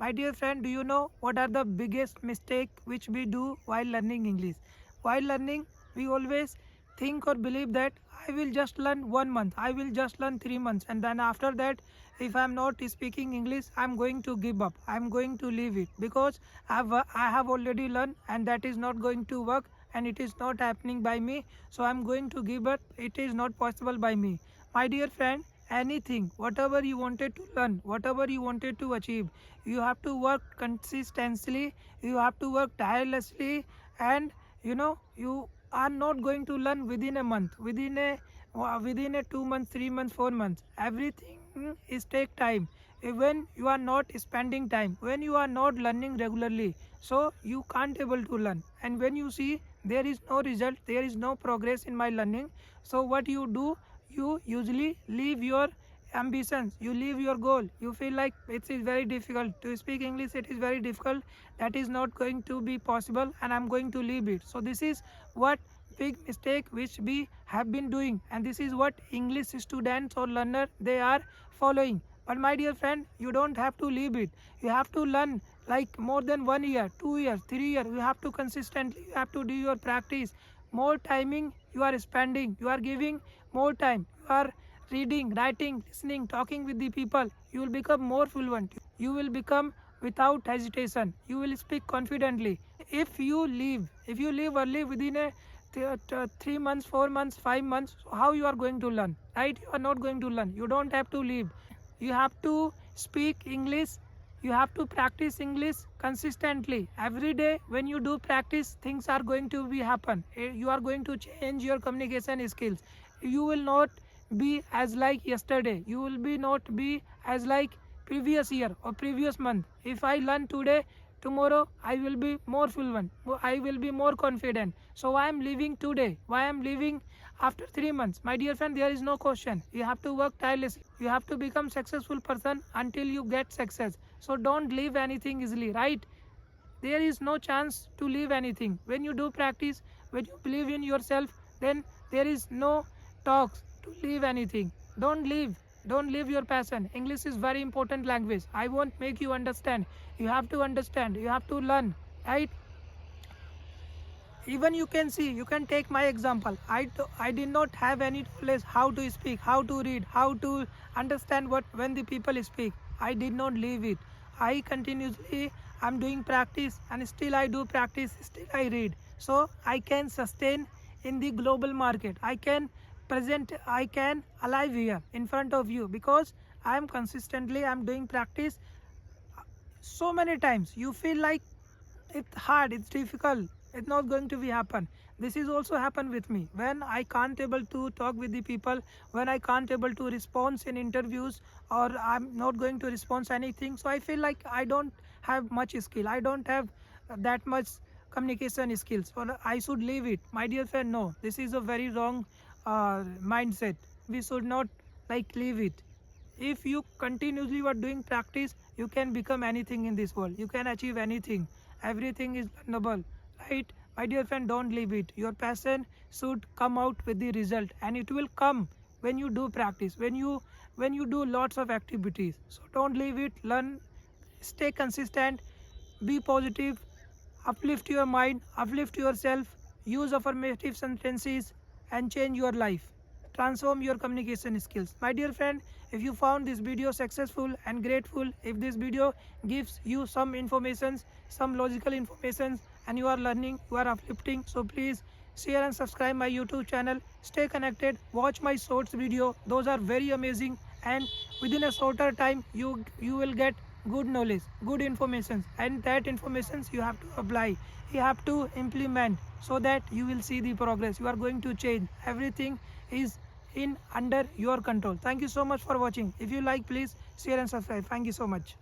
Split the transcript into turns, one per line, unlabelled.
My dear friend, do you know what are the biggest mistake which we do while learning English? While learning, we always think or believe that I will just learn 1 month, I will just learn 3 months, and then after that, if I'm not speaking English, I'm going to give up. I'm going to leave it because I have already learned, and that is not going to work, and it is not happening by me. So I'm going to give up. It is not possible by me. My dear friend, anything, whatever you wanted to learn, whatever you wanted to achieve, you have to work consistently, you have to work tirelessly, and you are not going to learn within a month, within a 2 months, 3 months, 4 months. Everything is take time. When you are not spending time, when you are not learning regularly, so you can't able to learn. And when you see there is no result, there is no progress in my learning, so what you do, you usually leave your ambitions, you leave your goal. You feel like it is very difficult to speak English, it is very difficult, that is not going to be possible, and I'm going to leave it. So this is what big mistake which we have been doing, and this is what English students or learner they are following. But my dear friend, you don't have to leave it. You have to learn like more than 1 year, 2 years, 3 years. You have to consistently, you have to do your practice. More timing you are spending, you are giving more time, you are reading, writing, listening, talking with the people, you will become more fluent. You will become without hesitation. You will speak confidently. If you leave early within a 3 months, 4 months, 5 months, so how you are going to learn? Right? You are not going to learn. You don't have to leave. You have to speak English. You have to practice English consistently every day. When you do practice, things are going to be happen. You are going to change your communication skills. You will not be as like yesterday. You will be not be as like previous year or previous month. If I learn today, tomorrow I will be more fluent, I will be more confident. So why I am leaving today, why I am leaving after 3 months? My dear friend, there is no question. You have to work tirelessly. You have to become successful person until you get success. So don't leave anything easily, right? There is no chance to leave anything. When you do practice, when you believe in yourself, then there is no talks to leave anything. Don't leave your passion. English is very important language. I won't make you understand. You have to understand, you have to learn, right? Even you can see, you can take my example. I did not have any knowledge how to speak, how to read, how to understand what when the people speak. I did not leave it. I continuously I'm doing practice, and still I do practice, still I read. So I can sustain in the global market. I can alive here in front of you because I am consistently I'm doing practice. So many times you feel like it's hard, it's difficult, it's not going to be happen. This is also happen with me when I can't able to talk with the people, when I can't able to respond in interviews, or I'm not going to respond anything. So I feel like I don't have much skill, I don't have that much communication skills, or I should leave it. My dear friend, no, this is a very wrong mindset. We should not like leave it. If you continuously were doing practice, you can become anything in this world, you can achieve anything. Everything is learnable, right? My dear friend, don't leave it. Your passion should come out with the result, and it will come when you do practice, when you do lots of activities. So don't leave it. Learn, stay consistent, be positive, uplift your mind, uplift yourself, use affirmative sentences, and change your life. Transform your communication skills. My dear friend, if you found this video successful and grateful, if this video gives you some information, some logical information, and you are learning, you are uplifting, so please share and subscribe my YouTube channel. Stay connected, watch my shorts video, those are very amazing, and within a shorter time you will get good knowledge, good information, and that information you have to apply, you have to implement, so that you will see the progress. You are going to change. Everything is in under your control. Thank you so much for watching. If you like, please share and subscribe. Thank you so much.